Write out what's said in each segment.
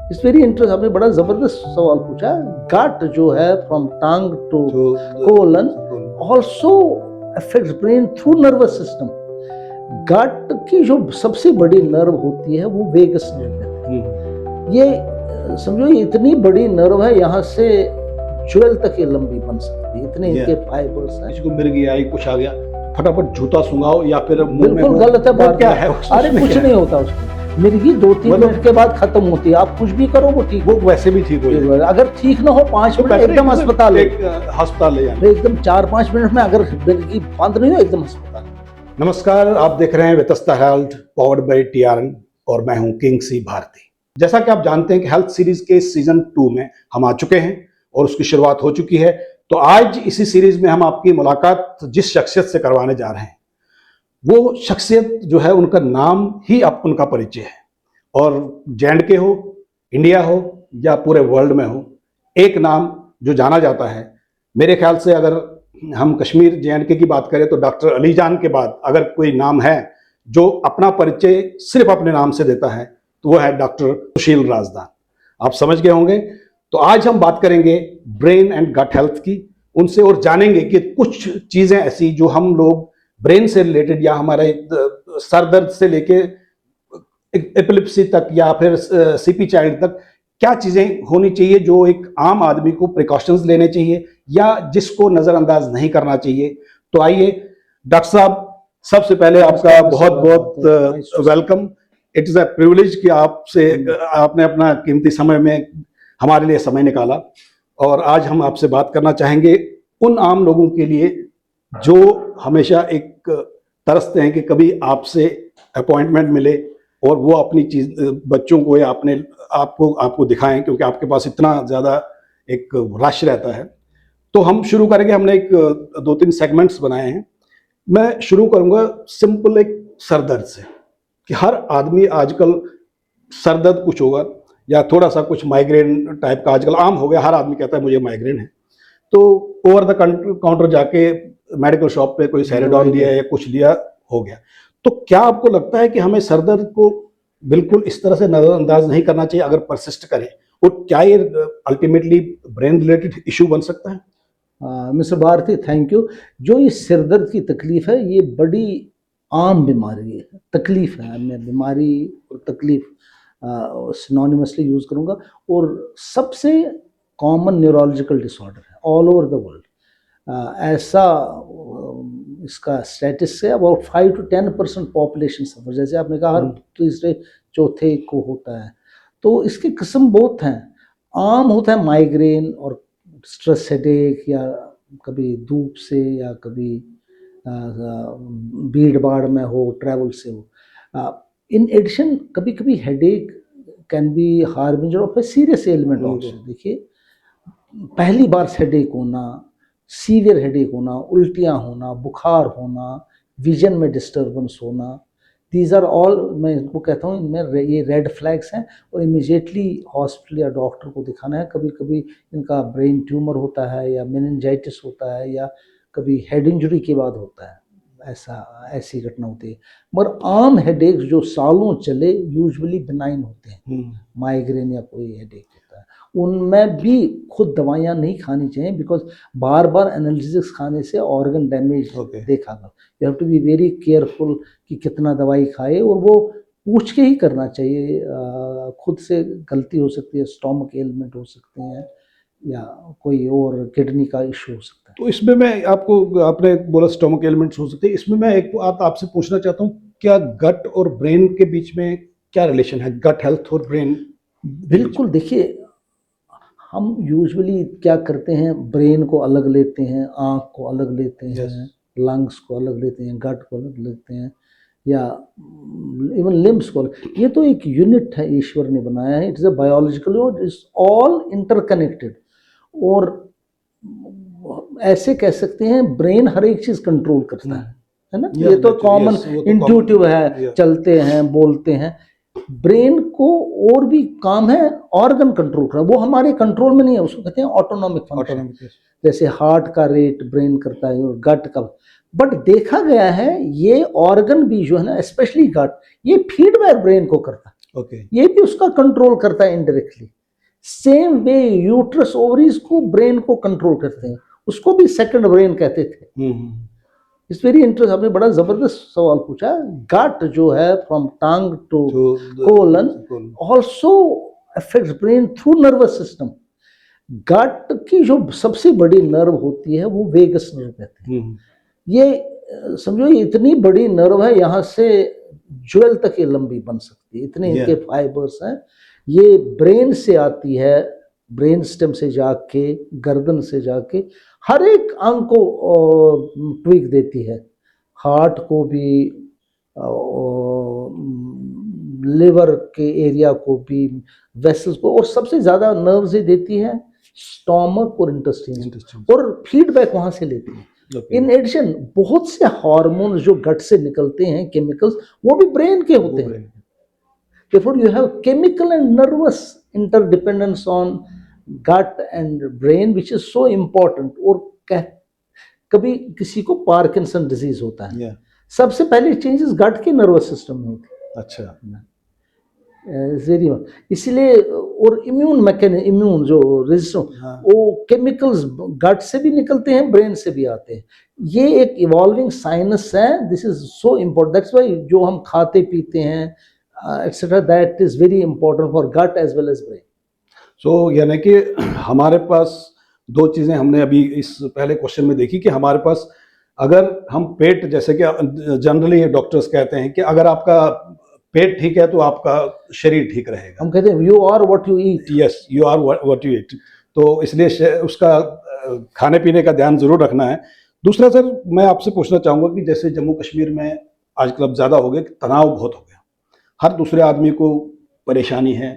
It's very interest, आपने बड़ा जबरदस्त सवाल पूछा। गट जो है from tongue to colon also affects brain through nervous system. Gut की जो सबसे बड़ी नर्व होती है वो वेगस नर्व है। ये समझो ये इतनी बड़ी नर्व है, यहाँ से ज्वेल तक ये लंबी बन सकती है, इतने इनके फाइबर्स हैं। किसी को मिर्गी आई, कुछ आ गया, फटाफट जूता सुंघाओ या फिर बिल्कुल गलत है बात। क्या है? अरे कुछ नहीं होता उसको, मिर्गी 2-3 मिनट के बाद खत्म होती है, आप कुछ भी करो वो ठीक, वो वैसे भी ठीक हो जाएगा। अगर ठीक ना हो 5 मिनट एकदम अस्पताल अस्पताल ले जाए, एकदम 4-5 मिनट में अगर मिर्गी बंद नहीं हो एकदम अस्पताल। नमस्कार, आप देख रहे हैं वेतस्ता हेल्थ पावर्ड बाय टीआरएन और मैं हूं किंग सी भारती। जैसा कि आप जानते हैं कि हेल्थ सीरीज के सीजन 2 में हम आ चुके हैं और उसकी शुरुआत हो चुकी है। तो आज इसी सीरीज में हम आपकी मुलाकात जिस शख्सियत से करवाने जा रहे हैं, वो शख्सियत जो है उनका नाम ही अब उनका परिचय है। और जे.एंड.के हो, इंडिया हो या पूरे वर्ल्ड में हो, एक नाम जो जाना जाता है, मेरे ख्याल से अगर हम कश्मीर जे.एंड.के की बात करें तो डॉक्टर अली जान के बाद अगर कोई नाम है जो अपना परिचय सिर्फ अपने नाम से देता है तो वो है डॉक्टर सुशील राजदान। आप समझ गए होंगे। तो आज हम बात करेंगे ब्रेन एंड गट हेल्थ की, उनसे और जानेंगे कि कुछ चीजें ऐसी जो हम लोग ब्रेन से रिलेटेड या हमारे सर दर्द से लेके एपिलेप्सी तक या फिर सीपी चाइल्ड तक क्या चीजें होनी चाहिए जो एक आम आदमी को प्रिकॉशंस लेने चाहिए या जिसको नजरअंदाज नहीं करना चाहिए। तो आइए डॉक्टर साहब, सबसे पहले आपका बहुत बहुत welcome. It is a privilege कि आपने अपना कीमती समय में हमारे लिए समय निकाला और आज हम आपसे बात करना चाहेंगे उन आम लोगों के लिए जो हमेशा एक तरसते हैं कि कभी आपसे अपॉइंटमेंट मिले और वो अपनी चीज बच्चों को या अपने आपको दिखाएं, क्योंकि आपके पास इतना ज्यादा एक रश रहता है। तो हम शुरू करेंगे, हमने एक 2-3 सेगमेंट्स बनाए हैं। मैं शुरू करूंगा सिंपल एक सरदर्द से कि हर आदमी आजकल सरदर्द कुछ होगा या थोड़ा सा कुछ माइग्रेन टाइप का आजकल आम हो गया, हर आदमी कहता है मुझे माइग्रेन है। तो ओवर द काउंटर जाके मेडिकल शॉप पे कोई सेरेडॉन लिया या कुछ लिया, हो गया। तो क्या आपको लगता है कि हमें सरदर्द को बिल्कुल इस तरह से नजरअंदाज नहीं करना चाहिए अगर परसिस्ट करे, और क्या ये अल्टीमेटली ब्रेन रिलेटेड इशू बन सकता है? Mister Bharti, thank you. जो ये सिरदर्द की तकलीफ है ये बड़ी आम बीमारी है, तकलीफ है। मैं बीमारी और तकलीफ सिनोनिमसली यूज करूंगा, और सबसे कॉमन न्यूरोलॉजिकल डिसऑर्डर है ऑल ओवर द वर्ल्ड। ऐसा इसका स्टेटिस है अबाउट 5 to 10% पॉपुलेशन सफर, जैसे आपने कहा हर तीसरे चौथे को होता है। तो इसकी किस्म बहुत हैं। आम होता है माइग्रेन और स्ट्रेस हेडेक, या कभी धूप से या कभी भीड़ भाड़ में हो, ट्रैवल से हो। इन एडिशन कभी कभी headache can be harbinger of a serious element also. देखिए, पहली बार हेडेक होना, सीवियर हेडेक होना, उल्टियाँ होना, बुखार होना, विजन में डिस्टर्बेंस होना, दीज आर ऑल, मैं इनको कहता हूँ इनमें ये रेड फ्लैग्स हैं और इमीडिएटली हॉस्पिटल या डॉक्टर को दिखाना है। कभी कभी इनका ब्रेन ट्यूमर होता है या मेनिंजाइटिस होता है या कभी हेड इंजरी के बाद होता है, ऐसी घटना होती है। मगर आम हेडेक्स जो सालों चले यूजुअली बिनाइन होते हैं, माइग्रेन या कोई हेडेक होता है, उनमें भी खुद दवाइयाँ नहीं खानी चाहिए, बिकॉज बार बार एनालिसिस खाने से ऑर्गन डैमेज देखा गया। You have to be very careful कि कितना दवाई खाए, और वो पूछ के ही करना चाहिए। खुद से गलती हो सकती है, स्टोमक एलिमेंट हो सकते हैं या कोई और किडनी का इशू हो सकता है। तो इसमें मैं आपने बोला स्टोमक एलिमेंट्स हो सकते हैं, इसमें मैं एक बात आपसे पूछना चाहता हूँ, क्या गट और ब्रेन के बीच में क्या रिलेशन है, गट हेल्थ और ब्रेन? बिल्कुल, देखिए हम यूजुअली क्या करते हैं, ब्रेन को अलग लेते हैं, आँख को अलग लेते हैं, लंग्स को अलग लेते हैं, गट को अलग लेते हैं, या इवन लिम्स को। ये तो एक यूनिट है ईश्वर ने बनाया है, it is a biological, it's all interconnected. और ऐसे कह सकते हैं ब्रेन हर एक चीज कंट्रोल करता है ना। ये तो कॉमन इंट्यूटिव है, चलते हैं, बोलते हैं। ब्रेन को और भी काम है ऑर्गन कंट्रोल करना, वो हमारे कंट्रोल में नहीं है, उसको कहते हैं ऑटोनॉमिक फंक्शन। जैसे हार्ट का रेट ब्रेन करता है और गट का। बट देखा गया है ये ऑर्गन भी जो है ना, स्पेशली गट, ये फीडबैक ब्रेन को करता है। ओके ये भी उसका कंट्रोल करता है indirectly. Same way uterus ovaries को ब्रेन को कंट्रोल करते हैं, उसको भी सेकंड ब्रेन कहते थे। इट्स वेरी इंटरेस्ट, आपने बड़ा जबरदस्त सवाल पूछा। गट जो है from tongue to colon also affects brain through nervous system. Gut की जो सबसे बड़ी नर्व होती है वो वेगस नर्व कहते हैं। ये समझो ये इतनी बड़ी नर्व है, यहाँ से ज्वेल तक ये लंबी बन सकती है, इतने इनके फाइबर्स हैं। ये ब्रेन से आती है, ब्रेन स्टेम से जाके गर्दन से जाके हर एक अंग को ट्विक देती है, हार्ट को भी, लिवर के एरिया को भी, वेसल्स को, और सबसे ज्यादा नर्व्स ही देती है स्टोमक और इंटेस्टाइन, और फीडबैक वहां से लेती है। इन एडिशन बहुत से हार्मोन जो गट से निकलते हैं, केमिकल्स, वो भी ब्रेन के होते हैं। Therefore, you have chemical and nervous interdependence on gut and brain, which is so important. और कभी किसी को पार्किंसन डिजीज होता है, सबसे पहले चेंजेस गट के नर्वस सिस्टम में होती है। अच्छा, इसलिए, और इम्यून मैकेनिज्म, इम्यून जो रेजिस्टेंस, वो केमिकल्स गट से भी निकलते हैं, ब्रेन से भी आते हैं। ये एक इवॉल्विंग साइंस है। This is so important, that's why जो हम खाते पीते हैं etc., that is very important for gut as well as brain. So यानी कि हमारे पास दो चीजें हमने अभी इस पहले क्वेश्चन में देखी कि हमारे पास, अगर हम पेट, जैसे कि जनरली डॉक्टर्स कहते हैं कि अगर आपका पेट ठीक है तो आपका शरीर ठीक रहेगा। हम कहते हैं you are what you eat. Yes, you are what you eat. तो इसलिए उसका खाने पीने का ध्यान जरूर रखना है। दूसरा सर, मैं आपसे पूछना चाहूंगा कि जैसे जम्मू कश्मीर में आजकल अब ज्यादा हो गया कि तनाव बहुत हो गया, हर दूसरे आदमी को परेशानी है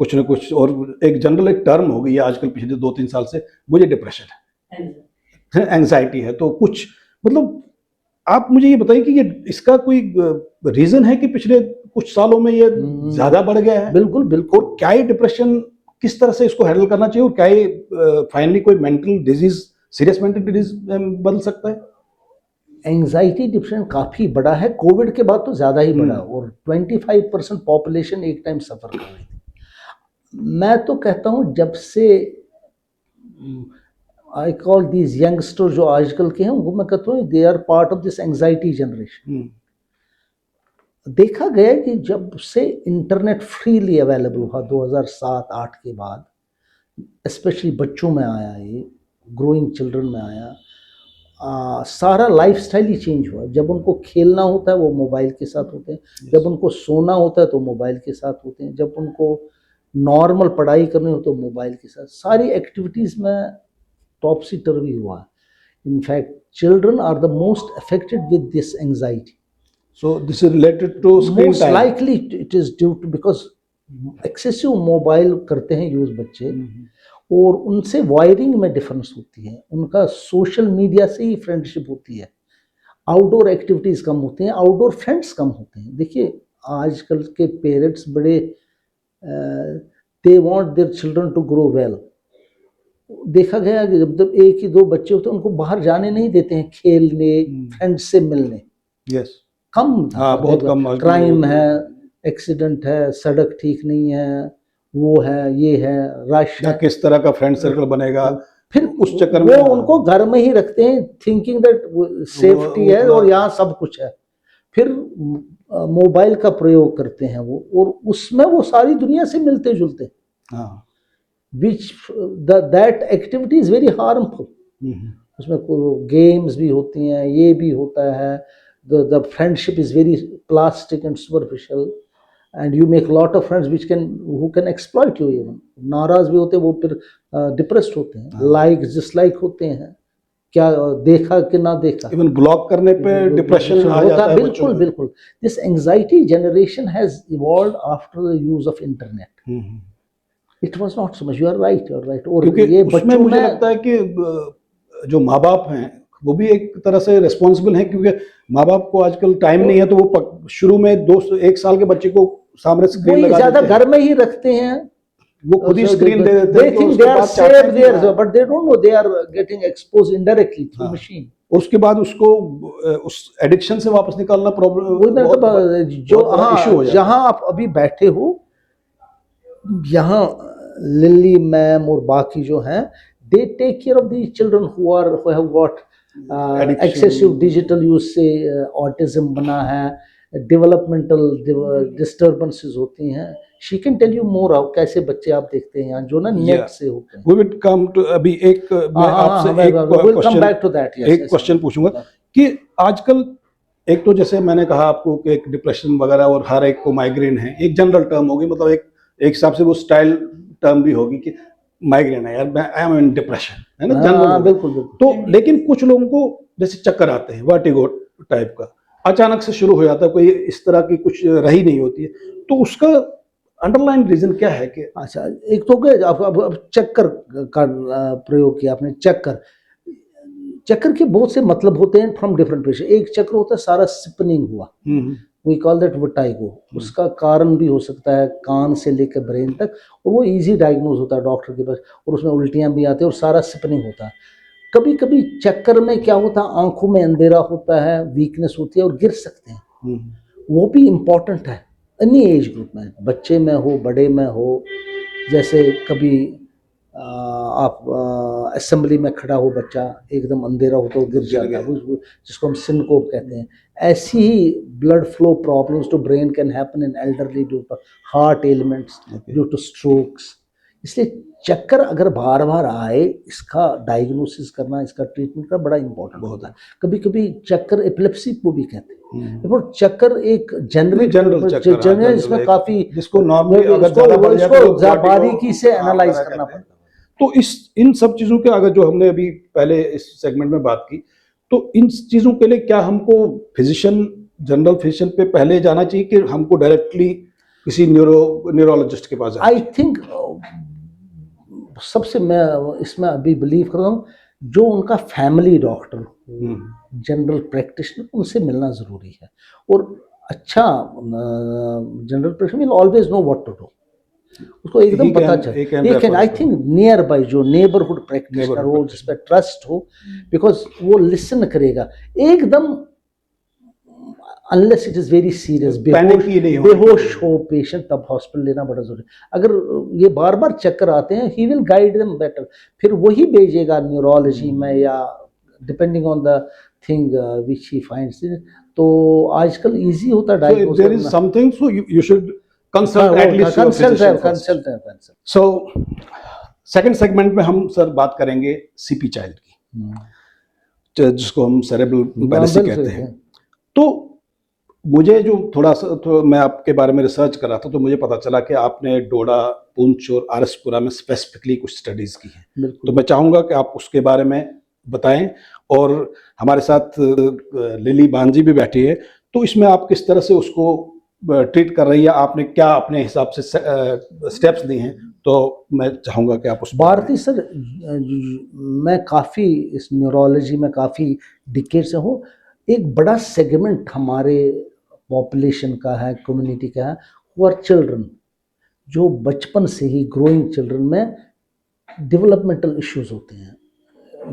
कुछ न कुछ, और एक जनरल एक टर्म हो गई है आजकल पिछले 2-3 साल से, मुझे डिप्रेशन है, एंजाइटी है। तो कुछ मतलब आप मुझे ये बताइए कि ये इसका कोई रीजन है कि पिछले कुछ सालों में ये ज्यादा बढ़ गया है? बिल्कुल बिल्कुल। और क्या ये डिप्रेशन, किस तरह से इसको हैंडल करना चाहिए, और क्या ये फाइनली कोई mental disease, serious mental disease बन सकता है? एंजाइटी डिप्रेशन काफ़ी बड़ा है, कोविड के बाद तो ज़्यादा ही बड़ा, और 25% पॉपुलेशन एक टाइम सफ़र कर रही थी। मैं तो कहता हूँ जब से आई कॉल दीज यंगस्टर जो आजकल के हैं, वो मैं कहता हूँ they are part of this anxiety generation. देखा गया कि जब से इंटरनेट फ्रीली अवेलेबल हुआ 2007-8 के बाद, स्पेशली बच्चों में आया, ये ग्रोइंग चिल्ड्रन में आया, सारा लाइफस्टाइल ही चेंज हुआ। जब उनको खेलना होता है वो मोबाइल के साथ होते हैं, जब उनको सोना होता है तो मोबाइल के साथ होते हैं, जब उनको नॉर्मल पढ़ाई करनी हो तो मोबाइल के साथ, सारी एक्टिविटीज़ में टॉपसी टर्वी हुआ है। In fact children are the most affected with this anxiety. So this is related to screen Most time. likely it is due to because excessive mobile करते हैं यूज बच्चे, और उनसे वायरिंग में डिफरेंस होती है, उनका सोशल मीडिया से ही फ्रेंडशिप होती है, आउटडोर एक्टिविटीज़ कम होती हैं, आउटडोर फ्रेंड्स कम होते हैं। देखिए आजकल के पेरेंट्स बड़े they want their children to grow well. देखा गया कि जब एक ही दो बच्चे होते हैं उनको बाहर जाने नहीं देते हैं, खेलने, फ्रेंड्स से मिलने। यस, कम, हाँ बहुत कम। क्राइम है, एक्सीडेंट है, सड़क ठीक नहीं है, वो है, ये है, रश है, किस तरह का फ्रेंड सर्कल बनेगा, फिर उस चक्कर वो में उनको घर में ही रखते हैं, थिंकिंग दैट सेफ्टी है और यहाँ सब कुछ है। फिर मोबाइल का प्रयोग करते हैं वो, और उसमें वो सारी दुनिया से मिलते जुलते, which that activity is very harmful. उसमें गेम्स भी होती हैं, ये भी होता है, the friendship is very plastic and superficial, and you make a lot of friends which who can exploit you even। नाराज भी होते हैं वो, फिर डिप्रेस्ड होते हैं, लाइक डिसलाइक होते हैं, क्या देखा कि ना देखा, इवन ब्लॉक करने पे डिप्रेशन आ जाता है। बिल्कुल बिल्कुल। This anxiety generation has evolved after the use of internet. It was not so much, you are right. और ये उसमें मुझे लगता है कि जो माँ बाप हैं वो भी एक तरह से रिस्पॉन्सिबल हैं, क्योंकि माँ बाप को आजकल टाइम नहीं है, तो वो शुरू में 1 साल के बच्चे को सामने स्क्रीन लगा देते हैं, ज्यादा घर में ही रखते हैं, वो खुद ही स्क्रीन दे देते हैं। They think they are safe there, but they don't know they are getting exposed indirectly through machine। और उसके बाद उसको उस एडिक्शन से वापस निकालना प्रॉब्लम वही मैंने कहा, जो इशू हो हाँ जाता है। जहाँ आप अभी बैठे हो, यहाँ लिली मैम और बाकी जो हैं, they take care of the children who have got Addiction. Excessive digital use से ऑटिज्म बना है, डेवलपमेंटल डिस्टर्बेंसेस होती हैं। She can tell you more कैसे बच्चे आप देखते हैं यहाँ जो ना नेट Yeah. से होते हैं। We will come to अभी एक मैं आपसे एक we'll come question back to that, yes, एक yes, क्वेश्चन yes. पूछूंगा कि आजकल एक तो जैसे मैंने कहा आपको कि एक डिप्रेशन वगैरह और हर एक को माइग्रेन है, एक जनरल टर्म होगी, मतलब एक हिसाब से वो स्टाइल टर्म भी होगी कि माइग्रेन है यार, मैं आई एम इन डिप्रेशन, है ना, जनरल हाँ, बिल्कुल बिल्कुल। तो लेकिन कुछ लोगों को जैसे चक्कर आते हैं, वर्टिगो टाइप का अचानक से शुरू हो जाता है, कोई इस तरह की कुछ रही नहीं होती है, तो उसका अंडरलाइन रीजन क्या है कि अच्छा, एक तो क्या अब चक्कर का प्रयोग किया आपने। चक्कर के बहुत से मतलब होते हैं फ्रॉम डिफरेंट पेशेंट। एक चक्कर होता है सारा स्पिनिंग हुआ, वी कॉल दैट वर्टाइगो। उसका कारण भी हो सकता है कान से लेकर ब्रेन तक, और वो इजी डायग्नोज होता है डॉक्टर के पास, और उसमें उल्टियाँ भी आती हैं और सारा स्पिनिंग होता है। कभी कभी चक्कर में क्या होता है, आंखों में अंधेरा होता है, वीकनेस होती है और गिर सकते हैं, वो भी इम्पॉर्टेंट है एनी एज ग्रुप में, बच्चे में हो बड़े में हो। जैसे कभी आप असेंबली में खड़ा हो, बच्चा एकदम अंधेरा हो तो गिर जाता है, जिसको हम सिनकोप कहते हैं। ऐसी ही blood flow problems to brain can happen in elderly due to heart ailments, due to strokes. इसलिए चक्कर अगर बार बार आए, इसका डायग्नोसिस करना, इसका ट्रीटमेंट करना बड़ा इंपॉर्टेंट होता है। कभी कभी चक्कर एपिलेप्सी को भी कहते हैं, और चक्कर एक जनरल इसमें काफी जिसको नॉर्मली अगर ज्यादा बढ़ जाए तो बारीकी से एनालाइज करना पड़ता है। तो इन सब चीजों के अगर जो हमने अभी पहले इस सेगमेंट में बात की, तो इन चीजों के लिए क्या हमको जनरल फिजिशियन पे पहले जाना चाहिए कि हमको डायरेक्टली किसी न्यूरोलॉजिस्ट के पास जाना? आई थिंक सबसे मैं इसमें अभी बिलीव करता हूँ, जो उनका फैमिली डॉक्टर, जनरल प्रैक्टिशनर, उनसे मिलना जरूरी है। और अच्छा general practitioner will always know what to do, उसको एकदम पता चले। आई थिंक नियर बाय जो नेबरहुड प्रैक्टिशनर हो, जिस पर ट्रस्ट हो, बिकॉज वो लिसन करेगा एकदम, unless it is very serious, बेहोश हो पेशेंट, तब हॉस्पिटल लेना बड़ा जरूरी। अगर ये बार बार चक्कर आते हैं, he will guide them better, फिर वही भेजेगा न्यूरोलॉजी में या depending on the thing which he finds. तो आजकल इजी होता है डायग्नोस करना। There is something, so you should consult at least your physician. So second segment में हम सर बात करेंगे सीपी चाइल्ड की, जिसको हम सेरेब्रल पैलेसी कहते हैं। तो मुझे जो थोड़ा मैं आपके बारे में रिसर्च कर रहा था, तो मुझे पता चला कि आपने डोडा, पुंछ और आरएसपुरा में स्पेसिफिकली कुछ स्टडीज की हैं। तो मैं चाहूँगा कि आप उसके बारे में बताएं, और हमारे साथ लिली बांजी भी बैठी है, तो इसमें आप किस तरह से उसको ट्रीट कर रही है, आपने क्या अपने हिसाब से स्टेप्स दिए हैं, तो मैं चाहूँगा कि आप उस भारती सर, मैं काफ़ी इस न्यूरोलॉजी में काफ़ी डिकेड से हूँ। एक बड़ा सेगमेंट हमारे पॉपुलेशन का है, कम्युनिटी का है, वो आर चिल्ड्रन, जो बचपन से ही ग्रोइंग चिल्ड्रन में डेवलपमेंटल इश्यूज होते हैं।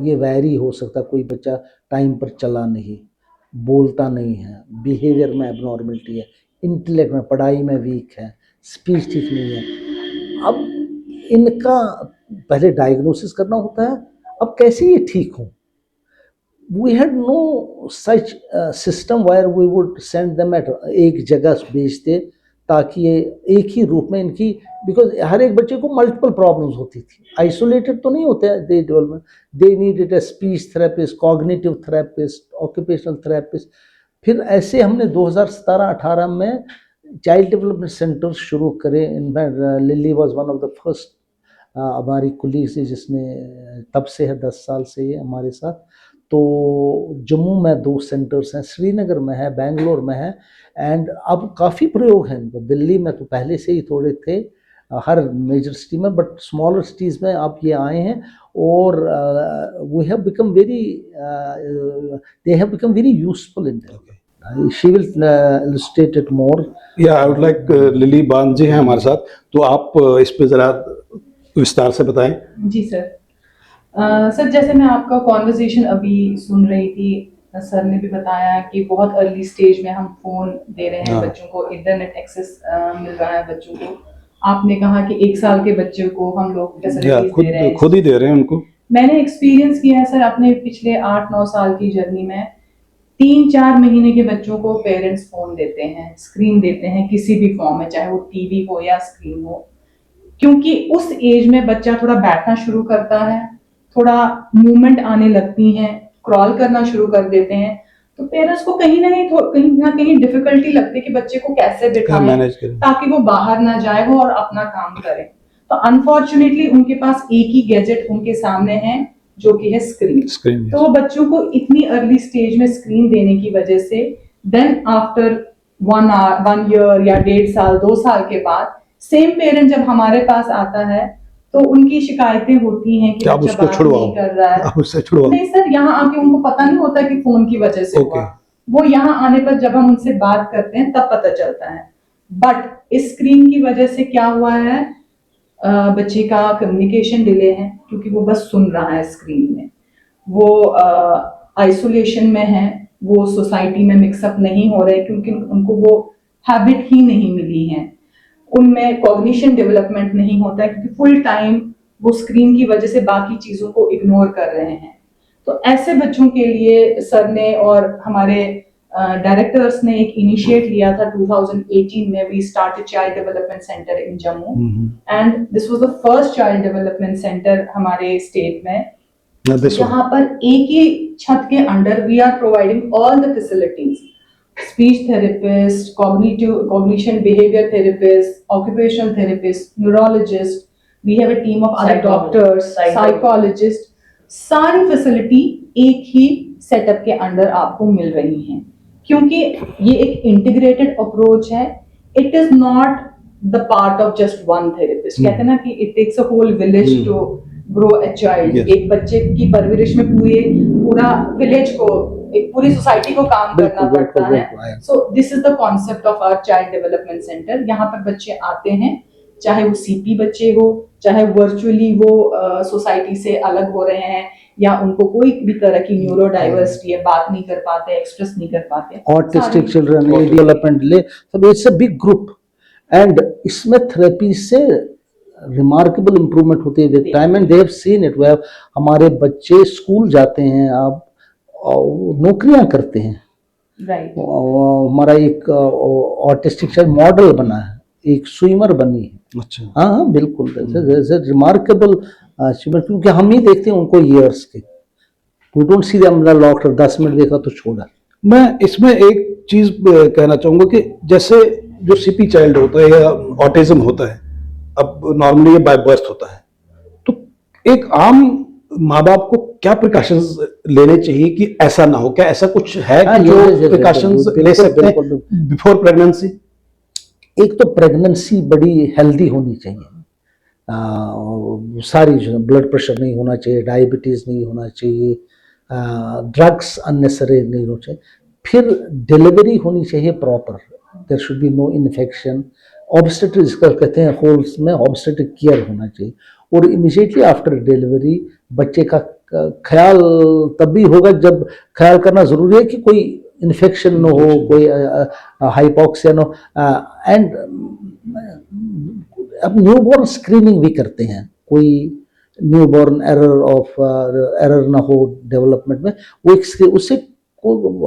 ये वैरी हो सकता है, कोई बच्चा टाइम पर चला नहीं, बोलता नहीं है, बिहेवियर में एबनॉर्मलिटी है, इंटेलेक्ट में, पढ़ाई में वीक है, स्पीच ठीक नहीं है। अब इनका पहले डायग्नोसिस करना होता है। अब कैसे ये ठीक हो? We had no such system where we would send them at एक जगह भेजते ताकि ये एक ही रूप में इनकी, बिकॉज हर एक बच्चे को मल्टीपल प्रॉब्लम्स होती थी, आइसोलेटेड तो नहीं होते हैं। They development, they needed a speech therapist, cognitive therapist, occupational therapist. फिर ऐसे हमने 2017-18 में चाइल्ड डेवलपमेंट सेंटर शुरू करे। In fact lily was one of the first हमारी कुलीग से, जिसने तब से है 10 साल से ये हमारे साथ। तो जम्मू में 2 सेंटर्स हैं, श्रीनगर में है, बेंगलोर में है, एंड अब काफ़ी प्रयोग हैं इनको। दिल्ली में तो पहले से ही थोड़े थे, हर मेजर सिटी में, बट स्मॉलर सिटीज़ में अब ये आए हैं, और we have become very, they have become very useful in that. She will illustrate it more. या आई वुड लाइक, लिली बान जी हैं हमारे साथ, तो आप इस पे ज़रा विस्तार से बताएं। जी सर, सर जैसे मैं आपका कॉन्वर्सेशन अभी सुन रही थी, सर ने भी बताया कि बहुत अर्ली स्टेज में हम फोन दे रहे हैं हाँ। बच्चों को, इंटरनेट एक्सेस मिल रहा है बच्चों को। आपने कहा कि 1 साल के बच्चे को हम लोग या फैसिलिटीज खुद दे रहे हैं। खुद ही दे रहे हैं उनको। मैंने एक्सपीरियंस किया है सर अपने पिछले 8-9 साल की जर्नी में। 3-4 महीने के बच्चों को पेरेंट्स फोन देते हैं, स्क्रीन देते हैं, किसी भी फॉर्म में, चाहे वो टीवी हो या स्क्रीन हो, क्योंकि उस एज में बच्चा थोड़ा बैठना शुरू करता है, थोड़ा मूवमेंट आने लगती है, क्रॉल करना शुरू कर देते हैं, तो पेरेंट्स को कहीं ना कहीं डिफिकल्टी लगती है कि बच्चे को कैसे बिठाएं मैनेज करें। ताकि वो बाहर ना जाए वो और अपना काम करे। तो अनफॉर्चुनेटली उनके पास एक ही गैजेट उनके सामने है जो कि है स्क्रीन। तो बच्चों को इतनी अर्ली स्टेज में स्क्रीन देने की वजह से देन आफ्टर 1 ईयर या 1.5 साल 2 साल के बाद सेम पेरेंट जब हमारे पास आता है तो उनकी शिकायतें होती हैं कि आप बच्चा उसको बात छुड़वाओ, नहीं कर रहा है। आप उससे छुड़वाओ। नहीं सर, यहाँ आके उनको पता नहीं होता कि फोन की वजह से हुआ। वो यहाँ आने पर जब हम उनसे बात करते हैं तब पता चलता है। बट इस स्क्रीन की वजह से क्या हुआ है, बच्चे का कम्युनिकेशन डिले है क्योंकि वो बस सुन रहा है स्क्रीन में। वो आइसोलेशन में है, वो सोसाइटी में मिक्सअप नहीं हो रहे क्योंकि उनको वो हैबिट ही नहीं मिली है। उनमें कॉग्निशन डेवलपमेंट नहीं होता है क्योंकि फुल टाइम वो स्क्रीन की वजह से बाकी चीजों को इग्नोर कर रहे हैं। तो ऐसे बच्चों के लिए सर ने और हमारे डायरेक्टर्स ने एक इनिशिएट लिया था 2018 में। We started child development centre in Jammu and this was the first child development centre हमारे स्टेट में, जहां पर एक ही छत के under we are providing all the facilities, speech therapist, cognition behavior therapist, occupational therapist, neurologist, we have a team of other doctors, psychologist, सारी facility एक ही सेटअप के अंडर आपको मिल रही हैं क्योंकि ये एक इंटीग्रेटेड अप्रोच है। It is not the part of just one therapist. कहते हैं ना कि it takes a whole village to grow a child. एक बच्चे की परवरिश में पूरा विलेज को, एक पूरी सोसाइटी को काम करना पड़ता है। So this is the concept of our child development centre. यहाँ पर बच्चे आते हैं, चाहे वो सीपी बच्चे हो, चाहे वर्चुअली वो सोसाइटी से अलग हो रहे हैं या उनको कोई भी तरह की न्यूरो डाइवर्सिटी है, बात नहीं कर पाते, एक्सप्रेस नहीं कर पाते, ऑटिस्टिक चिल्ड्रन, डेवलपमेंट डिले, सब it's a big group and इसमें थेरेपी से रिमार्केबल इंप्रूवमेंट होती है with time and they have seen it. हमारे बच्चे स्कूल जाते हैं, आप नौकरियां करते हैं। राइट। हमारा एक ऑटिस्टिक चाइल्ड मॉडल बना है, एक स्विमर बनी है। अच्छा। हाँ बिल्कुल, रिमार्केबल अचीवमेंट, क्योंकि हम ही देखते हैं उनको ईयर्स के। We don't see them doctor 10 minute देखा तो छोड़ा। मैं इसमें एक चीज कहना चाहूंगा कि जैसे जो सीपी चाइल्ड होता है या ऑटिज्म होता है, अब नॉर्मली ये बाय बर्थ होता है, तो एक आम माँ बाप को क्या प्रिकॉशंस लेने चाहिए कि ऐसा ना हो? क्या ऐसा कुछ है कि जो प्रिकॉशंस ले सकते हैं बिफोर प्रेगनेंसी? एक तो प्रेगनेंसी बड़ी हेल्दी होनी चाहिए, सारी जो ब्लड प्रेशर नहीं होना चाहिए, डायबिटीज नहीं होना चाहिए, ड्रग्स अननेसेसरी नहीं होना चाहिए। फिर डिलीवरी होनी चाहिए proper, there should be no infection. Obstetric जिसका कहते हैं होल्स में ऑब्स्टेट्रिक केयर होना चाहिए। और इमिडिएटली आफ्टर डिलीवरी बच्चे का ख्याल तब भी होगा जब ख्याल करना जरूरी है कि कोई इन्फेक्शन न हो, कोई हाइपोक्सिया न हो। एंड अब न्यूबॉर्न स्क्रीनिंग भी करते हैं, कोई न्यूबॉर्न एरर ना हो डेवलपमेंट में, वो उससे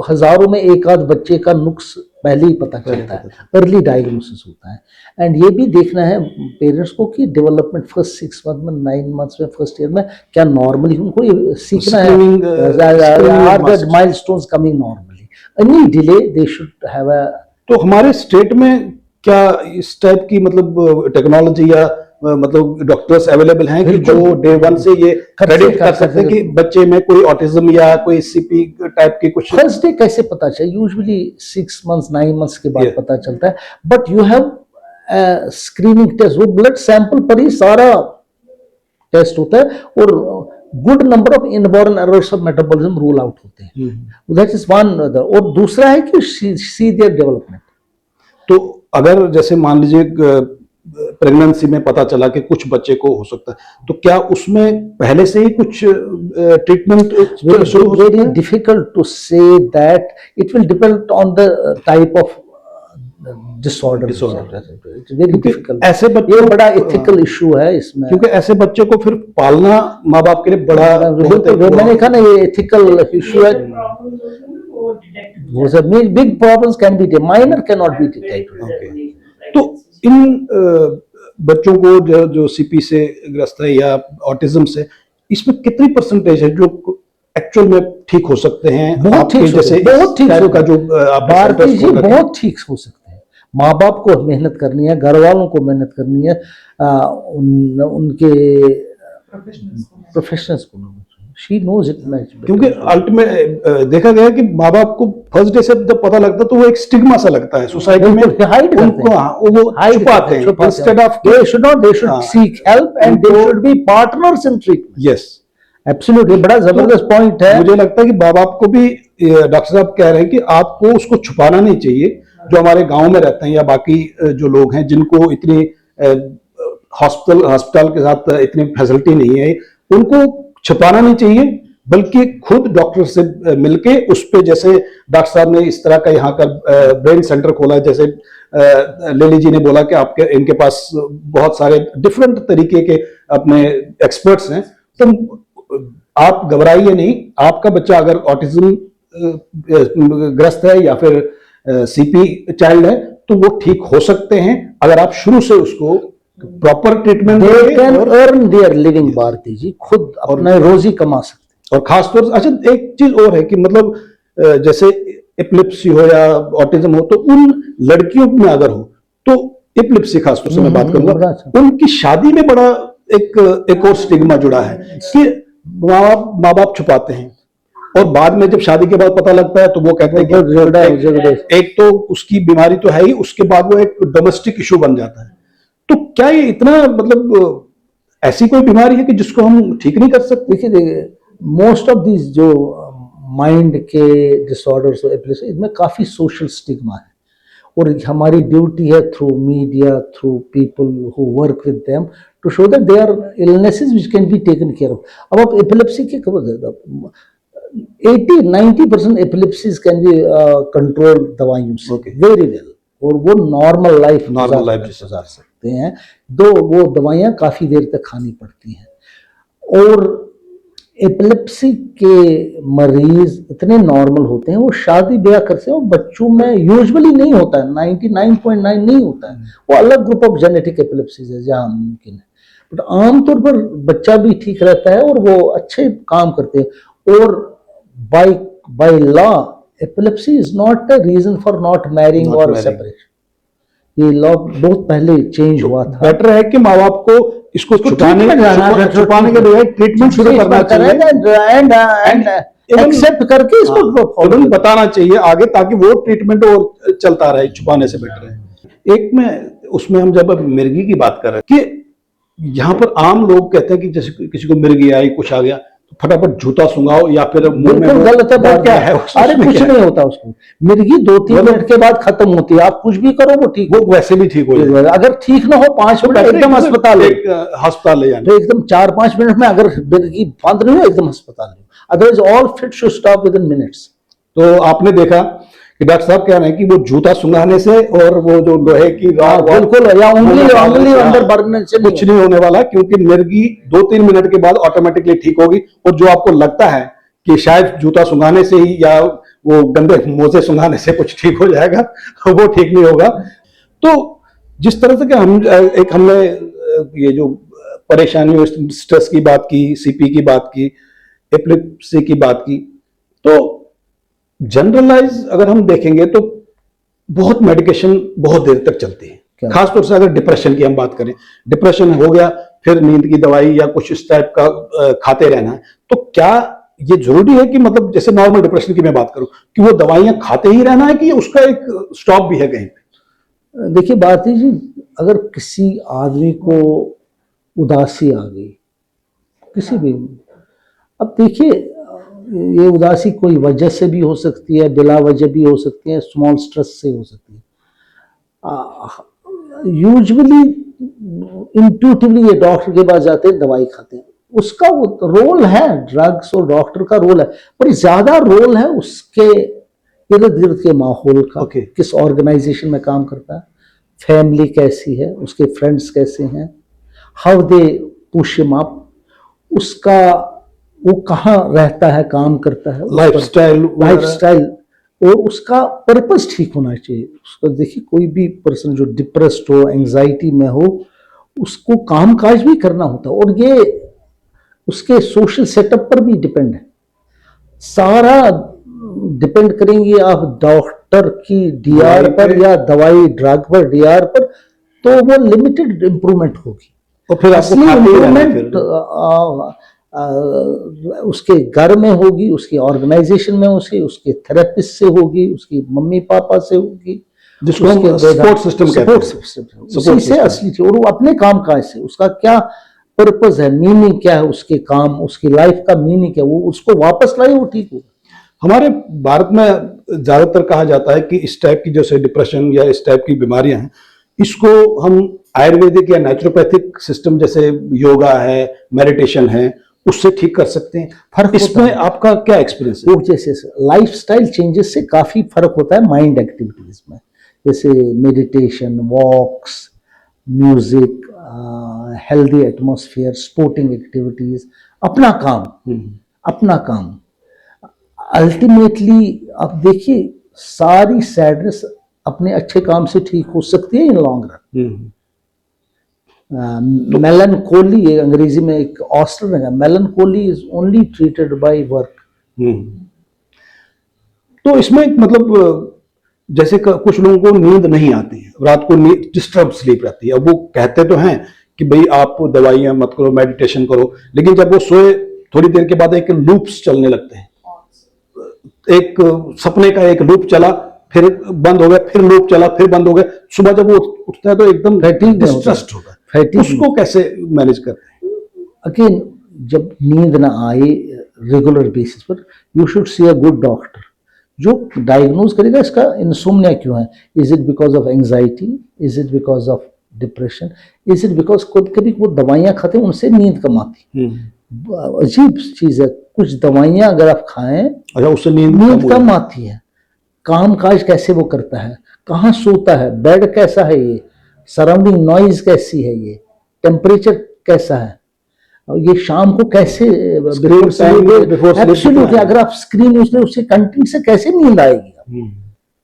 हजारों में एक आध बच्चे का नुक्स पहले ही पता चलता है, अर्ली डायग्नोसिस होता है। एंड ये भी देखना है पेरेंट्स को कि डेवलपमेंट फर्स्ट 6 मंथ में, 9 मंथ्स में, फर्स्ट ईयर में क्या नॉर्मली उनको ये सीखना है, are the milestones coming normally, any delay they should have a. तो हमारे स्टेट में क्या इस टाइप की मतलब टेक्नोलॉजी या मतलब डॉक्टर्स अवेलेबल हैं कि जो डे 1 से ये प्रेडिक्ट कर सकते हैं कि बच्चे में कोई ऑटिज्म या कोई सीपी टाइप की कुछ? फर्स्ट डे कैसे पता चले? यूजुअली 6 मंथ्स 9 मंथ्स के बाद पता चलता है। But you have screening test, वो ब्लड सैंपल पर ही सारा टेस्ट होता है और good number of inborn errors of metabolism rule out होते हैं। That is one. और दूसरा है कि सी देयर डेवलपमेंट। तो अगर जैसे मान लीजिए प्रेगनेंसी में पता चला कि कुछ बच्चे को हो सकता है, तो क्या उसमें पहले से ही कुछ ट्रीटमेंट शुरू हो सकता very है? difficult to say that. It will depend on the type of disorder. It's very difficult. ऐसे ये बच्चों बड़ा ethical issue है इसमें, क्योंकि ऐसे बच्चे को फिर पालना माँ बाप के लिए बड़ा बहुत बिल्कुल मैंने कहा ना ये ethical issue है. वो सब big problems can be minor cannot be detected. तो इन बच्चों को जो सीपी से ग्रस्त है या ऑटिज्म से, इसमें कितनी परसेंटेज है जो एक्चुअल में ठीक हो सकते हैं? बहुत ठीक, जैसे बहुत ठीक का जो भारती जी बहुत ठीक हो सकते हैं. माँ बाप को मेहनत करनी है, घर वालों को मेहनत करनी है, उनके प्रोफेशनल्स को. She knows it much. क्योंकि अल्टीमेट देखा गया कि माँ बाप को फर्स्ट डे से जब पता लगता तो वो एक स्टिग्मा सा लगता है सोसाइटी में, हाइड उनको वो छुपाते हैं instead of they should seek help and they should be partners in treatment. Yes, absolutely. बड़ा जबरदस्त पॉइंट है. मुझे लगता है कि माँ बाप को भी डॉक्टर साहब कह रहे हैं कि आपको उसको छुपाना नहीं चाहिए. जो हमारे गांव में रहते हैं या बाकी जो लोग हैं जिनको इतनी हॉस्पिटल के साथ इतनी फैसिलिटी नहीं है, उनको छुपाना नहीं चाहिए, बल्कि खुद डॉक्टर से मिलके उस पे, जैसे डॉक्टर साहब ने इस तरह का यहाँ का ब्रेन सेंटर खोला है, जैसे लेली जी ने बोला कि आपके इनके पास बहुत सारे डिफरेंट तरीके के अपने एक्सपर्ट्स हैं, तो आप घबराइए नहीं. आपका बच्चा अगर ऑटिज्म ग्रस्त है या फिर सीपी चाइल्ड है तो वो ठीक हो सकते हैं अगर आप शुरू से उसको proper treatment They can earn their living. Bharti ji खुद अपना रोजी कमा सकते हैं. और खासतौर से अच्छा एक चीज और है कि मतलब जैसे एपिलेप्सी हो या ऑटिज्म हो, तो उन लड़कियों में अगर हो तो एपिलेप्सी खासतौर से मैं बात करूंगा, उनकी शादी में बड़ा एक और स्टिग्मा जुड़ा है कि माँ बाप छुपाते हैं और बाद में जब शादी के बाद पता लगता है तो वो कहते हैं कि एक तो उसकी बीमारी तो है ही, उसके बाद वो एक डोमेस्टिक इशू बन जाता है. तो क्या ये इतना मतलब ऐसी कोई बीमारी है कि जिसको हम ठीक नहीं कर सकते? देखिए मोस्ट ऑफ दीज जो माइंड के डिसऑर्डर्स एपिलेप्सी, इनमें काफी सोशल स्टिग्मा है और हमारी ड्यूटी है through media, through people who work with them to show that they are illnesses which can be taken care of. अब आप एपिलेप्सी की खबर 80-90% एपिलेप्सीज कैन बी कंट्रोल दवाइयों से वेरी वेल, और वो नॉर्मल लाइफ गुजार सकते हैं. वो दवाइयाँ काफी देर तक खानी पड़ती हैं. और एपिलेप्सी के मरीज इतने नॉर्मल होते हैं, वो शादी ब्याह करते हैं, वो बच्चों में यूजुअली नहीं होता है, 99.9 नहीं होता है. वो अलग ग्रुप ऑफ जेनेटिक एपिलेप्सीज है जहाँ मुमकिन है, बट आमतौर पर बच्चा भी ठीक रहता है और वो अच्छे काम करते हैं. और by law epilepsy is not a reason for not marrying or separation. ये लॉ बहुत पहले चेंज हुआ था. बेटर है कि माँ बाप को इसको छुपाने के बजाय ट्रीटमेंट शुरू करना चाहिए एंड एक्सेप्ट करके इसको बताना चाहिए आगे, ताकि वो ट्रीटमेंट और चलता रहे, छुपाने से बेटर है. एक में उसमें हम जब मिर्गी की बात कर रहे हैं कि यहाँ पर आम लोग कहते हैं कि जैसे किसी को मिर्गी आई, कुछ आ गया, फटाफट जूता सुंघाओ या फिर मुंह में गलत है. क्या है? अरे कुछ नहीं होता उसको. मिर्गी 2-3 मिनट के बाद खत्म होती है. आप कुछ भी करो वो ठीक, वो वैसे भी ठीक हो जाएगा. अगर ठीक ना हो 5 मिनट एकदम अस्पताल ले जाना. तो एकदम 4-5 मिनट में अगर मिर्गी बंद नहीं हो एकदम अस्पताल ले. Otherwise all fit should stop with in minutes. तो आपने देखा कि डॉक्टर साहब कह रहे हैं कि वो जूता सुंघाने से और वो जो लोहे की बिल्कुल या उंगली अंदर भरने से कुछ नहीं होने वाला, क्योंकि मिर्गी 2-3 मिनट के बाद ऑटोमेटिकली ठीक होगी. और जो आपको लगता है कि शायद जूता सुंघाने से ही या वो गंदे मोजे सुंघाने से कुछ ठीक हो जाएगा, वो ठीक नहीं होगा. तो जिस तरह से हमने ये जो परेशानियों, स्ट्रेस की बात की, सीपी की बात की, एपिलेप्सी की बात की, तो जनरलाइज अगर हम देखेंगे तो बहुत मेडिकेशन बहुत देर तक चलती है. खासतौर से अगर डिप्रेशन की हम बात करें, डिप्रेशन हो गया फिर नींद की दवाई या कुछ इस टाइप का खाते रहना है. तो क्या ये जरूरी है कि मतलब जैसे नॉर्मल डिप्रेशन की मैं बात करूं कि वो दवाइयां खाते ही रहना है, कि उसका एक स्टॉप भी है कहीं पे? देखिए भारती जी, अगर किसी आदमी को उदासी आ गई किसी भी, अब देखिए ये उदासी कोई वजह से भी हो सकती है, बिला वजह भी हो सकती है, स्मॉल स्ट्रेस से हो सकती है. यूजुअली इंट्यूटिवली ये डॉक्टर के पास जाते हैं, दवाई खाते हैं। उसका वो रोल है, ड्रग्स और डॉक्टर का रोल है, पर ज्यादा रोल है उसके इर्द गिर्द के माहौल का। Okay. किस ऑर्गेनाइजेशन में काम करता है, फैमिली कैसी है, उसके फ्रेंड्स कैसे हैं, how they push him up, उसका वो कहाँ रहता है, काम करता है, लाइफस्टाइल और उसका पर्पस ठीक होना चाहिए उसका। देखिए कोई भी पर्सन जो डिप्रेस्ड हो, एंजाइटी में हो, उसको काम काज भी करना होता है, और ये उसके सोशल सेटअप पर भी डिपेंड है। सारा डिपेंड करेंगे आप डॉक्टर की डीआर पर या दवाई ड्रग पर, डीआर पर, तो वो लिमिटेड इंप्रूवमेंट होगी। और फिर असली इंप्रूवमेंट उसके घर में होगी, उसकी ऑर्गेनाइजेशन में, उसके थेरेपिस्ट से होगी, उसकी मम्मी पापा से होगी, जिसको हम सपोर्ट सिस्टम कहते हैं। उसी से असली चीज, और वो अपने काम काज से, उसका क्या पर्पस है, मीनिंग क्या है, उसके काम, उसकी लाइफ का मीनिंग क्या है, वो उसको वापस लाए, वो ठीक होगा। हमारे भारत में ज्यादातर कहा जाता है कि इस टाइप की जैसे डिप्रेशन या इस टाइप की बीमारियां हैं, इसको हम आयुर्वेदिक या नेचुरोपैथिक सिस्टम जैसे योगा है, मेडिटेशन है, उससे ठीक कर सकते हैं। फर्क इसमें आपका क्या एक्सपीरियंस है? वो जैसे लाइफस्टाइल चेंजेस से काफी फर्क होता है माइंड एक्टिविटीज में, जैसे meditation, walks, music, healthy atmosphere, sporting activities, अपना काम। अल्टीमेटली आप देखिए सारी सैडनेस अपने अच्छे काम से ठीक हो सकती है इन लॉन्ग रन। मेलनकोली, अंग्रेजी में एक ऑस्टर है, melancholy is only treated by work. तो इसमें मतलब जैसे कुछ लोगों को नींद नहीं आती है, रात को डिस्टर्ब स्लीप रहती है, अब वो कहते तो हैं कि भाई आप दवाइयां मत करो, मेडिटेशन करो, लेकिन जब वो सोए थोड़ी देर के बाद एक लूप्स चलने लगते हैं, एक सपने का एक लूप चला, फिर बंद हो गया, फिर लूप चला, फिर बंद हो गया, सुबह जब वो उठता है तो एकदम डिस्ट्रेस्ड होता है। उसको कैसे मैनेज करते हैं? अगेन, जब नींद ना आए रेगुलर बेसिस पर, you should see a good doctor जो डायग्नोज करेगा इसका इंसोम्निया क्यों है। Is it because of anxiety, is it because of depression, is it because कभी वो दवाइयां खाते हैं उनसे नींद कम आती। अजीब चीज है, कुछ दवाइयां अगर आप खाएं, अच्छा, उससे नींद कम आती है। काम काज कैसे वो करता है, कहाँ सोता है, बेड कैसा है, ये सराउंडिंग नॉइज कैसी है, ये टेम्परेचर कैसा है, ये शाम को कैसे एब्सोल्युटली, अगर आप स्क्रीन यूज करें उससे कंटेंट से कैसे नींद आएगी।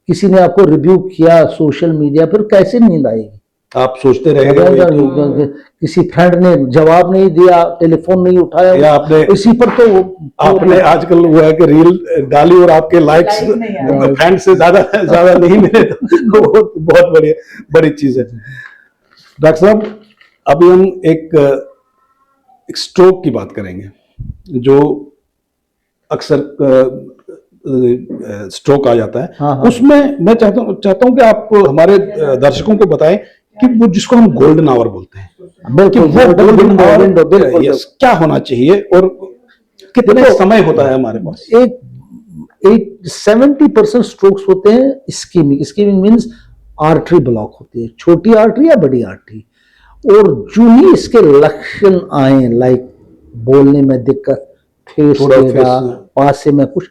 किसी ने आपको रिव्यू किया सोशल मीडिया पर, कैसे नींद आएगी? आप सोचते रहेंगे, किसी फ्रेंड ने जवाब नहीं दिया, टेलीफोन नहीं उठाया, या आपने इसी पर तो आपने आजकल वो है कि रील डाली और आपके लाइक्स फ्रेंड से ज्यादा नहीं मिले, तो बहुत बड़ी चीज है। डॉक्टर साहब, अभी हम एक स्ट्रोक की बात करेंगे, जो अक्सर स्ट्रोक आ जाता है। हाँ। उसमें मैं चाहता हूं कि आप हमारे दर्शकों को बताएं कि वो जिसको हम गोल्डन आवर बोलते हैं, कि वो गोल्डन आवर क्या होना चाहिए और कितने समय होता है हमारे पास? 70% स्ट्रोक्स होते हैं इस्कीमिक मींस आर्टरी ब्लॉक होती है, छोटी आर्टरी या बड़ी आर्टरी, और जो ही इसके लक्षण आए, लाइक बोलने में दिक्कत, फेस टेढ़ा, पासे में कुछ,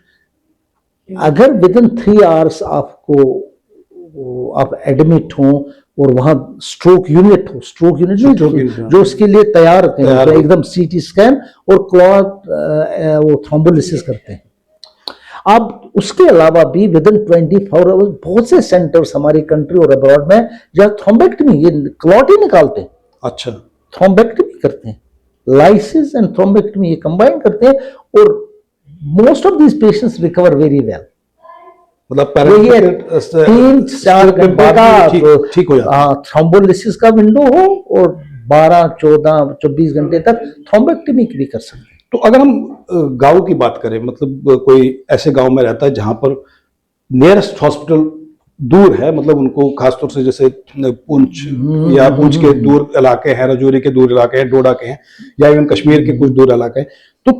अगर विद इन 3 आवर्स आप एडमिट हो और वहां स्ट्रोक यूनिट जो उसके लिए तैयार है, एकदम सीटी स्कैन और क्लॉट वो थ्रोम्बोलिसिस करते हैं। अब उसके अलावा भी विद इन 24 आवर्स बहुत से सेंटर्स हमारी कंट्री और अब्रॉड में जहाँ थ्रोम्बेक्टमी, ये क्लॉट ही निकालते हैं, अच्छा, थ्रोम्बेक्टमी करते हैं, लाइसिस एंड थ्रोम्बेक्टमी ये कंबाइन करते हैं, और most of these patients recover very well. मतलब 3-4 घंटे का ठीक हो जाता है। थ्रोम्बोलिसिस का विंडो हो और 12, 14, 24 घंटे तक थ्रोम्बेक्टमी भी कर सकते हैं। तो अगर हम गांव की बात करें, मतलब कोई ऐसे गांव में रहता है जहां पर नियरेस्ट हॉस्पिटल दूर है, मतलब उनको खासतौर से जैसे पुंछ या पुंछ के दूर इलाके हैं, रजौरी के दूर इलाके हैं, डोडा के हैं, या इवन कश्मीर के कुछ दूर इलाके हैं, तो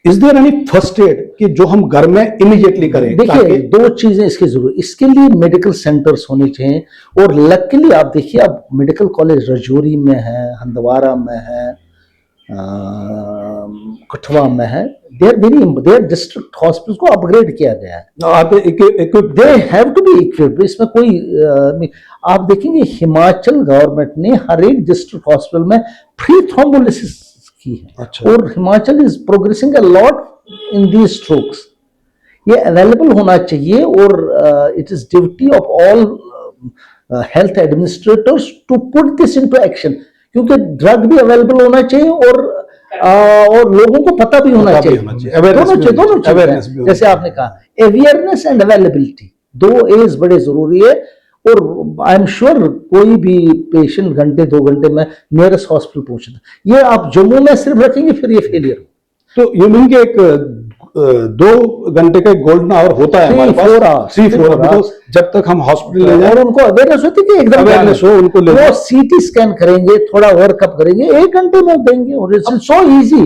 is there any first aid कि जो हम घर में इमीडिएटली करें? देखिए, दो चीजें इसकी जरूरत, इसके लिए मेडिकल सेंटर्स होने चाहिए। और लकीली आप देखिए, अब मेडिकल कॉलेज रजौरी में है, हंदवारा में है, कठवा में है। देयर डिस्ट्रिक्ट हॉस्पिटल को अपग्रेड किया गया है। आप they have to be equipped. इसमें कोई आप देखेंगे हिमाचल गवर्नमेंट ने हर एक डिस्ट्रिक्ट हॉस्पिटल में फ्री थ्रोम्बोलिसिस की है। अच्छा। और Himachal is progressing a lot in these strokes. ये अवेलेबल होना चाहिए और it is duty of all health administrators to put this into action, क्योंकि ड्रग भी अवेलेबल होना चाहिए और लोगों को पता भी होना चाहिए। दोनों चीजें, जैसे आपने कहा अवेयरनेस एंड अवेलेबिलिटी, दो एज बड़े जरूरी है। और आई एम श्योर कोई भी पेशेंट घंटे 2 घंटे में नियरेस्ट हॉस्पिटल पहुंचता है। ये आप जम्मू में सिर्फ रखेंगे फिर ये फेलियर। तो यू मीन कि एक 2 घंटे का गोल्डन आवर होता है हमारे पास, 3-4 आवर्स, जब तक हम हॉस्पिटल ले जाएं और उनको अवेयरनेस होती है कि एकदम अवेयरनेस हो, उनको ले वो सीटी स्कैन करेंगे, थोड़ा वर्कअप करेंगे, 1 घंटे में देंगे और इट्स सो इजी।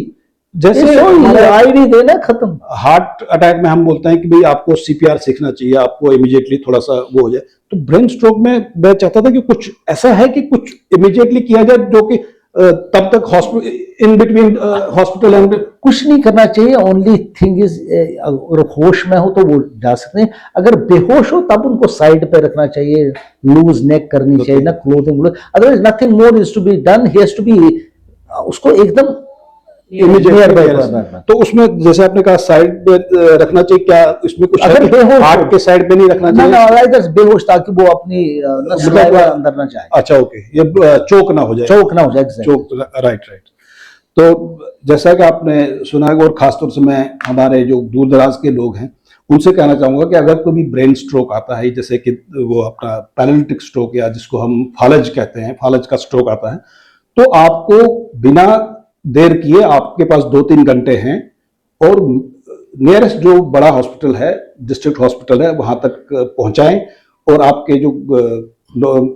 जैसे आईवी देना खत्म। हार्ट अटैक में हम बोलते हैं कि भाई आपको सीपीआर सीखना चाहिए, आपको इमीडिएटली थोड़ा सा वो हो जाए। तो ब्रेन स्ट्रोक में मैं चाहता था कि कुछ ऐसा है कि कुछ इमीडिएटली किया जाए जो कि तब तक hospital in between hospital and कुछ नहीं करना चाहिए। ओनली थिंग इज अगर होश में हो तो वो जा सकते हैं, अगर बेहोश हो तब उनको साइड पे रखना चाहिए, लूज नेक करनी चाहिए ना, clothing. Otherwise nothing more is to be done, he has to be, उसको एकदम तो उसमें जैसे आपने कहा साइड पे रखना चाहिए, क्या इसमें कुछ अगर बेहोश हार्ट के साइड पे नहीं रखना चाहिए? बेहोश, ताकि वो अपनी अंदर ना जाए। अच्छा, ओके, ये चोक ना हो जाए, चोक ना हो जाए, चोक, राइट। तो जैसा कि आपने सुना है, और खासतौर से मैं हमारे जो दूर दराज के लोग हैं उनसे कहना चाहूंगा कि अगर कोई ब्रेन स्ट्रोक आता है, जैसे कि वो अपना पैरालिटिक स्ट्रोक या जिसको हम फालज कहते हैं, फालज का स्ट्रोक आता है, तो आपको बिना देर किए, आपके पास 2-3 घंटे हैं और नियरेस्ट जो बड़ा हॉस्पिटल है, डिस्ट्रिक्ट हॉस्पिटल है, वहां तक पहुंचाएं और आपके जो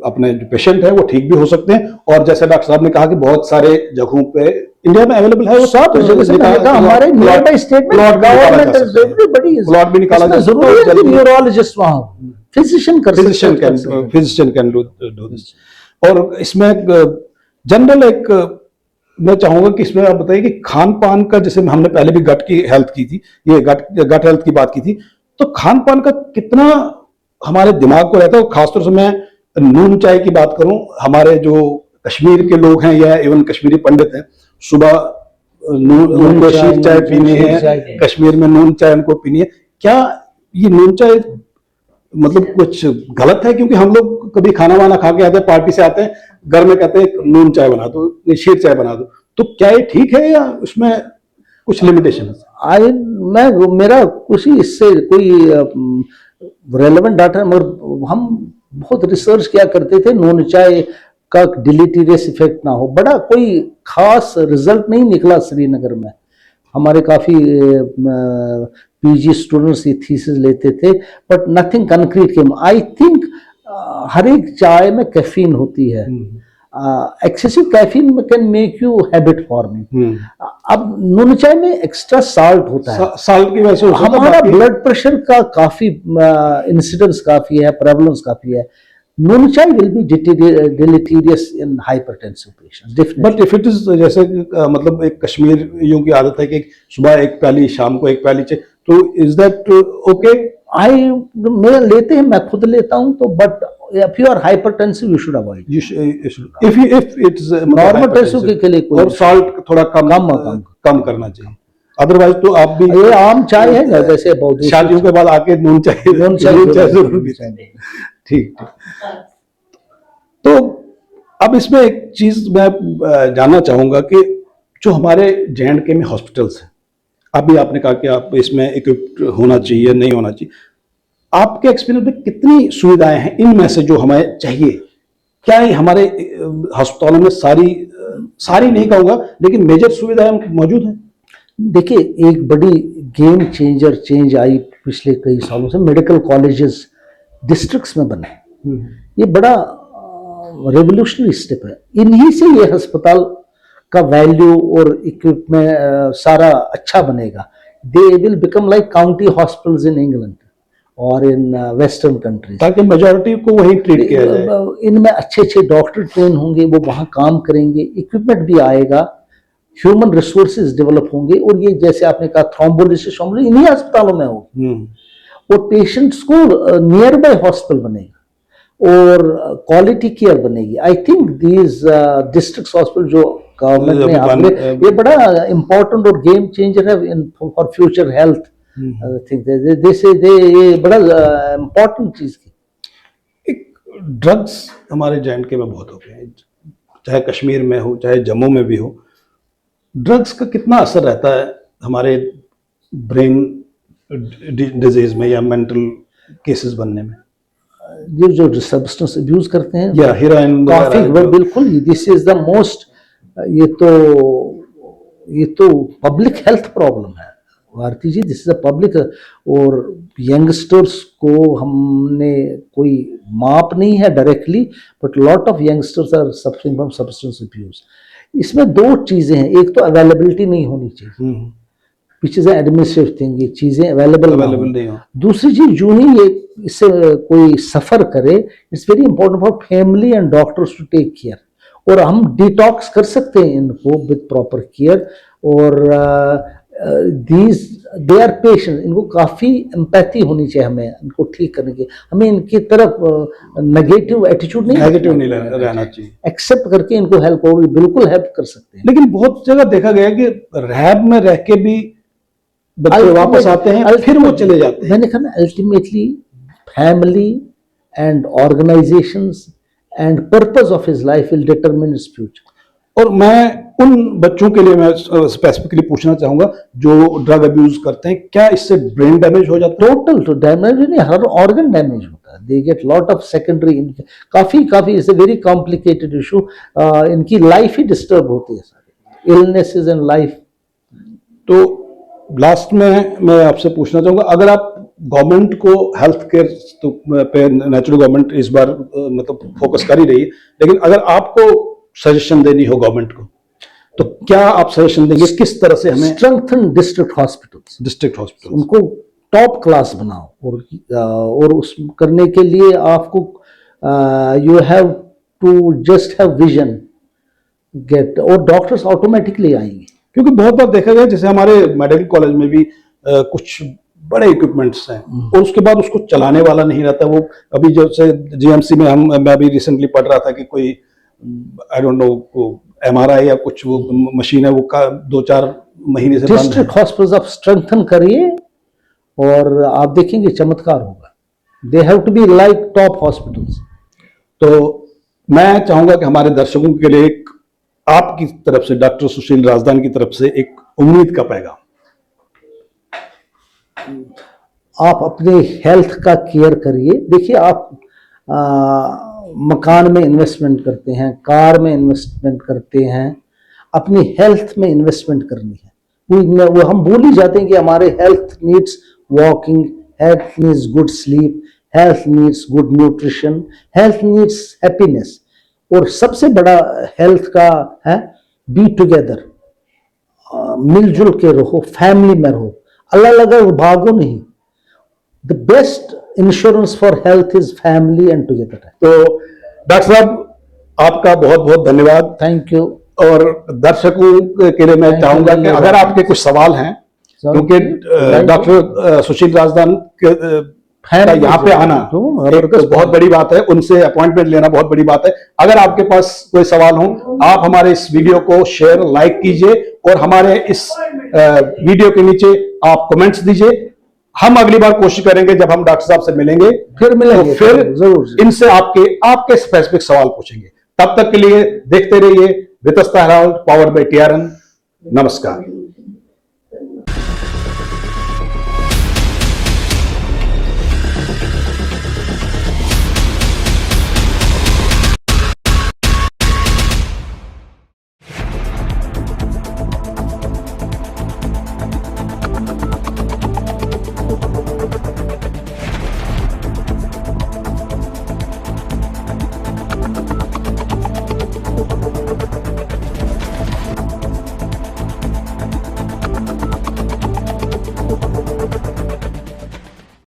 अपने जो पेशेंट है वो ठीक भी हो सकते हैं। और जैसे डॉक्टर साहब ने कहा कि बहुत सारे जगहों पे इंडिया में अवेलेबल है, वो सब हमारे नियर बाय स्टेट में ब्लड भी निकाला जा सकता है। न्यूरोलॉजिस्ट वहां फिजिशियन कैन डू दिस। और इसमें जनरल एक मैं चाहूंगा कि इसमें आप बताइए कि खान पान का, जैसे हमने पहले भी गट की हेल्थ की थी, ये गट हेल्थ की बात की थी, तो खान पान का कितना हमारे दिमाग को रहता है। खासतौर से मैं नून चाय की बात करूं, हमारे जो कश्मीर के लोग हैं या इवन कश्मीरी पंडित हैं, सुबह उनको शीर चाय पीनी है, कश्मीर में नून चाय उनको पीनी है। क्या ये नून चाय मतलब कुछ गलत है? क्योंकि हम लोग कभी खाना वाना खा के आते हैं, पार्टी से आते हैं, घर में कहते हैं नून चाय बना दो, शीर चाय बना दो, तो क्या ये ठीक है या उसमें कुछ लिमिटेशन है? मेरा कुछ इससे कोई रेलेवेंट डाटा, मगर हम बहुत रिसर्च किया करते थे, नून चाय का डिलीटीरियस इफेक्ट ना हो, बड़ा कोई खास रिजल्ट नहीं निकला श्रीनगर में। हमारे काफी पीजी स्टूडेंट्स ये थीसिस लेते थे, but nothing concrete came. I think हर एक चाय में कैफीन होती है, excessive caffeine can make you habit forming. अब नून चाय में एक्स्ट्रा साल्ट होता है, साल्ट की वजह से हमारा ब्लड प्रेशर का काफी इंसिडेंस काफी है, प्रेवलेंस काफी है। नून चाय will be deleterious in hypertensive patients. But if it is जैसे मतलब एक कश्मीरियों की आदत है कि सुबह एक प्याली, शाम को एक प्याली चाय, तो इज दैट ओके? मैं लेते हैं, मैं खुद लेता हूं, तो but if you are hypertensive you should avoid. You should if it's normal tension के लिए कोई, और साल्ट थोड़ा कम करना चाहिए। अदरवाइज तो आप भी, ये आम चाय है जैसे शादियों के बाद आके नून चाय जरूर भी चाहिए। ठीक। तो अब इसमें एक चीज मैं जानना चाहूंगा कि जो हमारे J&K में हॉस्पिटल्स हैं, अभी आपने कहा कि आप इसमें इक्विप्ड होना चाहिए, नहीं होना चाहिए, आपके एक्सपीरियंस में कितनी सुविधाएं हैं इनमें से जो हमें चाहिए? क्या ही हमारे अस्पतालों में सारी नहीं कहूंगा, लेकिन मेजर सुविधाएं मौजूद हैं? देखिए, एक बड़ी गेम चेंज आई पिछले कई सालों से, मेडिकल कॉलेजेस डिस्ट्रिक्ट्स में बने। ये बड़ा रेवोल्यूशनरी स्टेप है। इन्हीं से ये अस्पताल का वैल्यू और इक्विपमेंट सारा अच्छा बनेगा, they will become like county hospitals in England और इन वेस्टर्न कंट्रीज, ताकि मेजॉरिटी को वही ट्रीट किया जाए। इनमें अच्छे अच्छे डॉक्टर ट्रेन होंगे, वो वहाँ काम करेंगे, इक्विपमेंट भी आएगा, ह्यूमन रिसोर्सेज डेवलप होंगे, और ये जैसे आपने कहा थ्रोम्बोलिसिस इन्हीं अस्पतालों में होगी, और पेशेंट्स को नियर बाय हॉस्पिटल बनेगा और क्वालिटी केयर बनेगी। I think these district hospital जो गवर्नमेंट ने आपने, ये बड़ा इंपॉर्टेंट और गेम चेंजर है in for future health. I think ये बड़ा इंपॉर्टेंट चीज की। एक ड्रग्स हमारे J&K में बहुत हो गए हैं, चाहे कश्मीर में हो चाहे जम्मू में भी हो, ड्रग्स का कितना असर रहता है हमारे ब्रेन डिजीज में या मेंटल केसेस बनने में? ये जो सब्सटेंस अब्यूज करते हैं या हेरोइन काफी, बिल्कुल दिस इज द मोस्ट, ये तो पब्लिक हेल्थ प्रॉब्लम है Bharti ji, this is a public. और यंगस्टर्स को हमने कोई माप नहीं है directly, but lot of youngsters are suffering from substance abuse. इसमें दो चीजें हैं, एक तो अवेलेबिलिटी नहीं होनी चाहिए, विच इज एडमिनिस्ट्रेटिव थिंग, ये चीजें अवेलेबल नहीं हो। दूसरी चीज, जो ही ये इससे कोई सफर करे, it's very important for family and doctors to take care, और हम डिटॉक्स कर सकते हैं इनको विद प्रॉपर केयर। और दे आर पेशेंट, इनको काफी एम्पैथी होनी चाहिए हमें इनको ठीक करने की, हमें इनकी तरफ नेगेटिव एटीट्यूड नहीं रहना चाहिए, एक्सेप्ट करके इनको हेल्प और बिल्कुल हेल्प कर सकते हैं। लेकिन बहुत जगह देखा गया कि रैब में रह के भी बच्चे वापस आते हैं, फिर वो चले जाते हैं। मैंने कहा ना, ultimately family and organisations and purpose of his life will determine his future. और मैं उन बच्चों के लिए मैं स्पेसिफिकली पूछना चाहूंगा जो ड्रग अब्यूज करते हैं, क्या इससे ब्रेन डैमेज हो जाता है? टोटल तो डैमेज नहीं, हर ऑर्गन डैमेज होता है, they get lot of secondary, काफी it's a very complicated issue, इनकी लाइफ ही डिस्टर्ब होती है, सारी इलनेसेस एंड लाइफ। तो लास्ट में मैं आपसे पूछना चाहूंगा, अगर आप गवर्नमेंट को हेल्थ केयर पे, नेचुरल गवर्नमेंट इस बार मतलब फोकस कर ही रही है, लेकिन अगर आपको सजेशन देनी हो गवर्नमेंट को, तो क्या आप सजेशन देंगे, किस तरह से हमें? स्ट्रेंथन डिस्ट्रिक्ट हॉस्पिटल, उनको टॉप क्लास बनाओ, और उस करने के लिए आपको you have to just have vision, get, और डॉक्टर्स ऑटोमेटिकली आएंगे। क्योंकि बहुत बार देखा गया, जैसे हमारे मेडिकल कॉलेज में भी कुछ बड़े इक्विपमेंट्स हैं और उसके बाद उसको चलाने वाला नहीं रहता। वो अभी जैसे GMC में मैं अभी रिसेंटली पढ़ रहा था कि कोई आई डोंट नो MRI या कुछ वो मशीन है, वो 2-4 महीने से बंद है। डिस्ट्रिक्ट हॉस्पिटल्स आप स्ट्रेंथन करिए और आप देखेंगे चमत्कार होगा। They have to be like top hospitals. तो मैं चाहूंगा कि हमारे दर्शकों के लिए एक आपकी तरफ से, डॉक्टर सुशील राजदान की तरफ से, एक उम्मीद का पैगाम। आप अपने हेल्थ का केयर करिए। देखिए, आप मकान में इन्वेस्टमेंट करते हैं, कार में इन्वेस्टमेंट करते हैं, अपनी हेल्थ में इन्वेस्टमेंट करनी है। वो हम भूल ही जाते हैं कि हमारे health needs walking, health needs good sleep, health needs good nutrition, health needs happiness. और सबसे बड़ा हेल्थ का है बी टुगेदर, मिलजुल के रहो, फैमिली में रहो, अलग अलग भागो नहीं। The best insurance for health is family and together. तो डॉक्टर साहब, आपका बहुत बहुत धन्यवाद। Thank you. और दर्शकों के लिए मैं चाहूंगा कि अगर आपके कुछ सवाल हैं, क्योंकि डॉक्टर सुशील राजदान यहाँ पे आना तो बहुत बड़ी बात है, उनसे अपॉइंटमेंट लेना बहुत बड़ी बात है। अगर आपके पास कोई सवाल हो, आप हमारे इस वीडियो को शेयर, लाइक कीजिए और हमारे इस वीडियो के नीचे आप कमेंट्स दीजिए। हम अगली बार कोशिश करेंगे, जब हम डॉक्टर साहब से मिलेंगे, तो फिर जरूर इनसे आपके स्पेसिफिक सवाल पूछेंगे। तब तक के लिए देखते रहिए Vitasta Herald, powered by TRN। नमस्कार।